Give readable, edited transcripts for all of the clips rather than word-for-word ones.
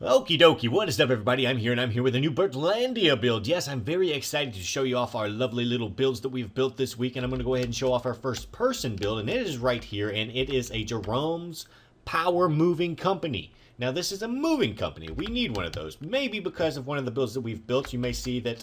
Okie dokie, what is up everybody? I'm here and I'm here with a new Burtlandia build. Yes, I'm very excited to show you off our lovely little builds that we've built this week, and I'm going to go ahead and show off our first person build, and it is right here, and it is a Jerome's Power Moving Company. Now this is a moving company. We need one of those. Maybe because of one of the builds that we've built, you may see that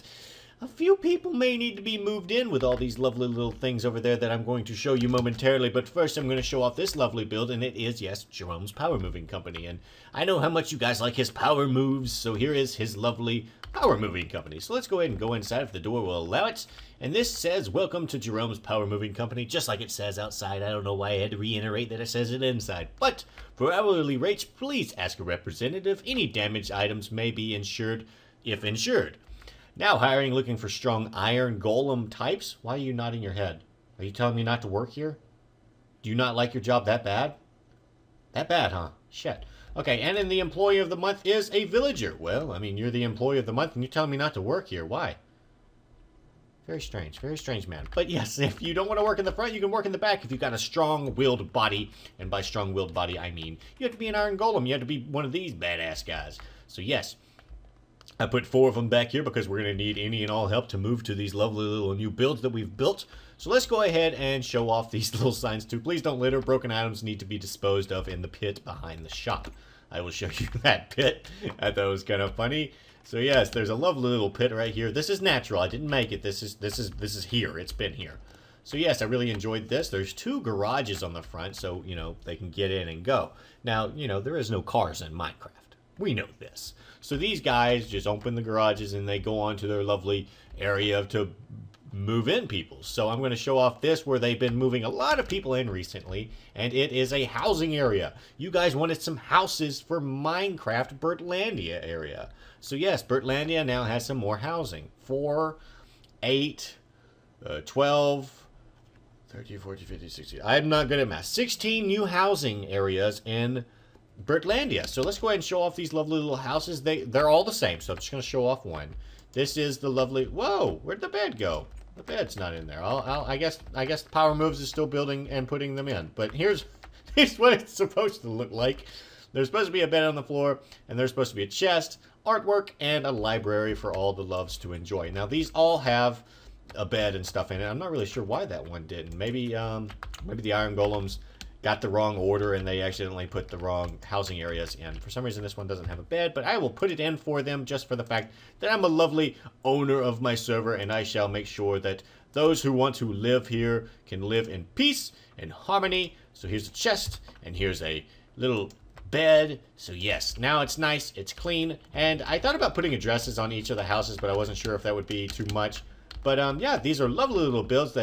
a few people may need to be moved in with all these lovely little things over there that I'm going to show you momentarily. But first, I'm going to show off this lovely build, and it is, yes, Jerome's Power Moving Company. And I know how much you guys like his power moves, so here is his lovely Power Moving Company. So let's go ahead and go inside if the door will allow it. And this says, welcome to Jerome's Power Moving Company, just like it says outside. I don't know why I had to reiterate that it says it inside. But for hourly rates, please ask a representative. Any damaged items may be insured if insured. Now hiring, looking for strong iron golem types. Why are you nodding your head? Are you telling me not to work here? Do you not like your job that bad? That bad, huh? Shit. Okay, and then the employee of the month is a villager. Well, I mean, you're the employee of the month and you're telling me not to work here. Why? Very strange, man. But yes, if you don't want to work in the front, you can work in the back if you've got a strong-willed body. And by strong-willed body, I mean you have to be an iron golem. You have to be one of these badass guys. So yes, I put 4 of them back here because we're going to need any and all help to move to these lovely little new builds that we've built. So let's go ahead and show off these little signs too. Please don't litter. Broken items need to be disposed of in the pit behind the shop. I will show you that pit. I thought it was kind of funny. So yes, there's a lovely little pit right here. This is natural. I didn't make it. This is here. It's been here. So yes, I really enjoyed this. There's 2 garages on the front, so you know they can get in and go. Now you know there is no cars in Minecraft. We know this. So these guys just open the garages and they go on to their lovely area to move in people. So I'm going to show off this where they've been moving a lot of people in recently, and it is a housing area. You guys wanted some houses for Minecraft Burtlandia area. So yes, Burtlandia now has some more housing. 4, 8, 12, 13, 14, 15, 16. I'm not good at math. 16 new housing areas in Burtlandia. So let's go ahead and show off these lovely little houses. They're all the same, so I'm just going to show off one. This is the lovely... Whoa! Where'd the bed go? The bed's not in there. I guess Power Moves is still building and putting them in. But here's what it's supposed to look like. There's supposed to be a bed on the floor, and there's supposed to be a chest, artwork, and a library for all the loves to enjoy. Now, these all have a bed and stuff in it. I'm not really sure why that one didn't. Maybe the Iron Golems got the wrong order and they accidentally put the wrong housing areas in. For some reason this one doesn't have a bed, but I will put it in for them just for the fact that I'm a lovely owner of my server, and I shall make sure that those who want to live here can live in peace and harmony. So here's a chest and here's a little bed. So yes, now it's nice, it's clean, and I thought about putting addresses on each of the houses, but I wasn't sure if that would be too much. But yeah, these are lovely little builds.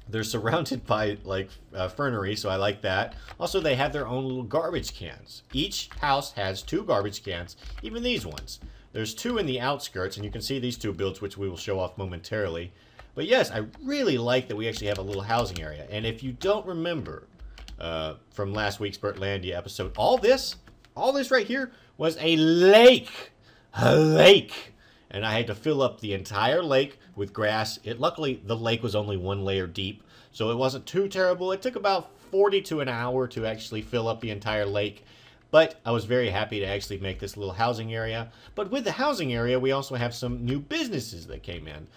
They're surrounded by, like, fernery, so I like that. Also, they have their own little garbage cans. Each house has 2 garbage cans, even these ones. There's 2 in the outskirts, and you can see these 2 builds, which we will show off momentarily. But yes, I really like that we actually have a little housing area. And if you don't remember from last week's Burtlandia episode, all this right here was a lake. A lake. And I had to fill up the entire lake with grass. Luckily, the lake was only 1 layer deep, so it wasn't too terrible. It took about 40 to an hour to actually fill up the entire lake, but I was very happy to actually make this little housing area. But with the housing area, we also have some new businesses that came in.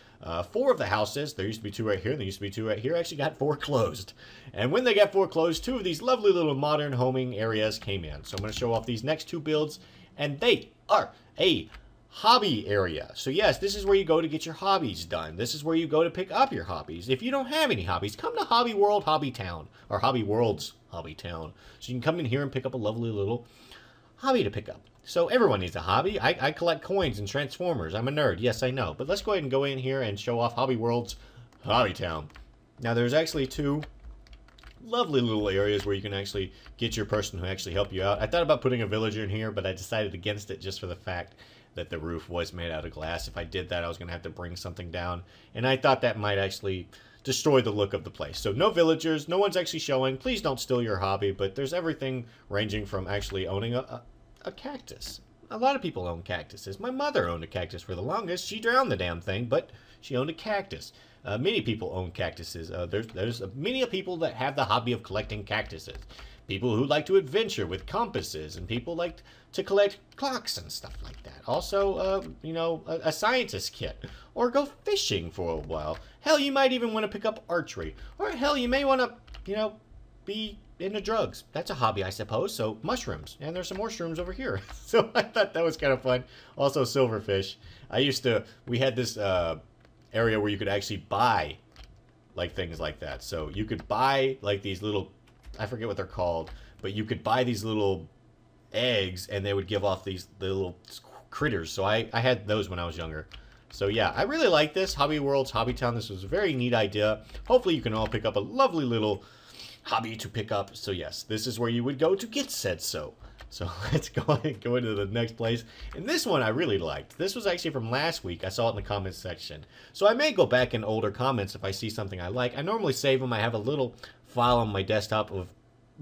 4 of the houses, there used to be 2 right here, and there used to be 2 right here, actually got foreclosed. And when they got foreclosed, 2 of these lovely little modern homing areas came in. So I'm going to show off these next 2 builds, and they are a hobby area. So yes, this is where you go to get your hobbies done. This is where you go to pick up your hobbies. If you don't have any hobbies, come to Hobby World Hobby Town, or Hobby World's Hobby Town. So you can come in here and pick up a lovely little hobby to pick up. So everyone needs a hobby. I collect coins and Transformers. I'm a nerd. Yes, I know. But let's go ahead and go in here and show off Hobby World's Hobby Town. Now there's actually 2 lovely little areas where you can actually get your person who actually help you out. I thought about putting a villager in here, but I decided against it just for the fact that the roof was made out of glass. If I did that, I was going to have to bring something down, and I thought that might actually destroy the look of the place. So no villagers, no one's actually showing. Please don't steal your hobby, but there's everything ranging from actually owning a cactus. A lot of people own cactuses. My mother owned a cactus for the longest. She drowned the damn thing, but she owned a cactus. Many people own cactuses. There's many people that have the hobby of collecting cactuses. people who like to adventure with compasses, and people like to collect clocks and stuff like that. Also, you know, a scientist kit, or go fishing for a while. Hell, you might even want to pick up archery, or hell, you may want to, you know, be into drugs. That's a hobby, I suppose. So mushrooms, and there's some more shrooms over here. So I thought that was kind of fun. Also silverfish. We had this area where you could actually buy like things like that. So you could buy like these little, I forget what they're called, but you could buy these little eggs and they would give off these little critters. So I had those when I was younger. So yeah, I really like this. Hobby World's Hobby Town. This was a very neat idea. Hopefully you can all pick up a lovely little hobby to pick up. So yes, this is where you would go to get said so. So let's go ahead and go into the next place. And this one I really liked. This was actually from last week. I saw it in the comments section. So I may go back in older comments if I see something I like. I normally save them. I have a little file on my desktop of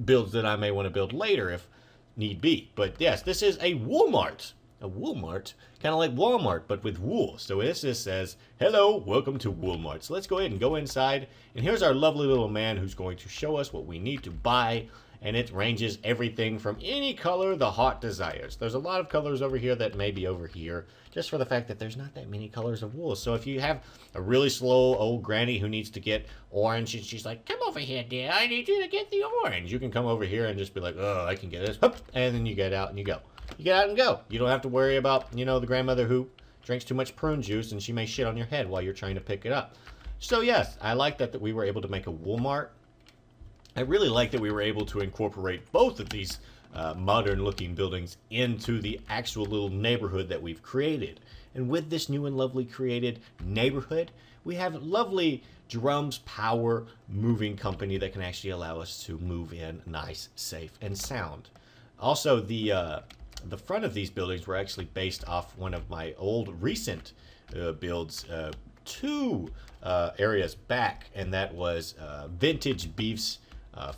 builds that I may want to build later if need be. But yes, this is a Woolmart. A Woolmart, kind of like Walmart, but with wool. So this just says, hello, welcome to Woolmart. So let's go ahead and go inside. And here's our lovely little man who's going to show us what we need to buy. And it ranges everything from any color the heart desires. There's a lot of colors over here that may be over here, just for the fact that there's not that many colors of wool. So if you have a really slow old granny who needs to get orange, and she's like, come over here, dear, I need you to get the orange. You can come over here and just be like, oh, I can get this. And then you get out and you go. You get out and go. You don't have to worry about, you know, the grandmother who drinks too much prune juice and she may shit on your head while you're trying to pick it up. So yes, I like that we were able to make a Woolmart. I really like that we were able to incorporate both of these modern looking buildings into the actual little neighborhood that we've created. And with this new and lovely created neighborhood, we have lovely Jerome's Power Moving Company that can actually allow us to move in nice, safe, and sound. Also, the front of these buildings were actually based off one of my old recent builds two areas back, and that was Vintage Beef's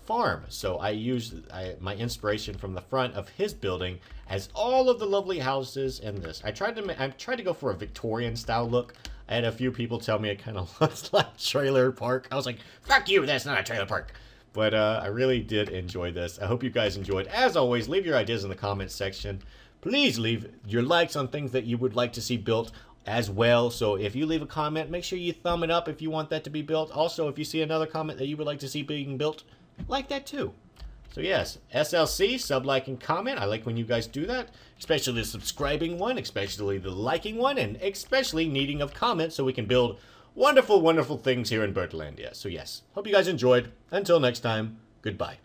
farm. So I used my inspiration from the front of his building as all of the lovely houses in this. I tried to go for a Victorian style look. I had a few people tell me it kind of looks like trailer park. I was like, fuck you, that's not a trailer park. But I really did enjoy this. I hope you guys enjoyed. As always, leave your ideas in the comments section. Please leave your likes on things that you would like to see built as well. So if you leave a comment, make sure you thumb it up if you want that to be built. Also, if you see another comment that you would like to see being built, like that too. So yes, SLC, sub, like, and comment. I like when you guys do that, especially the subscribing one, especially the liking one, and especially needing of comments so we can build wonderful, wonderful things here in Burtlandia. So yes, hope you guys enjoyed. Until next time, goodbye.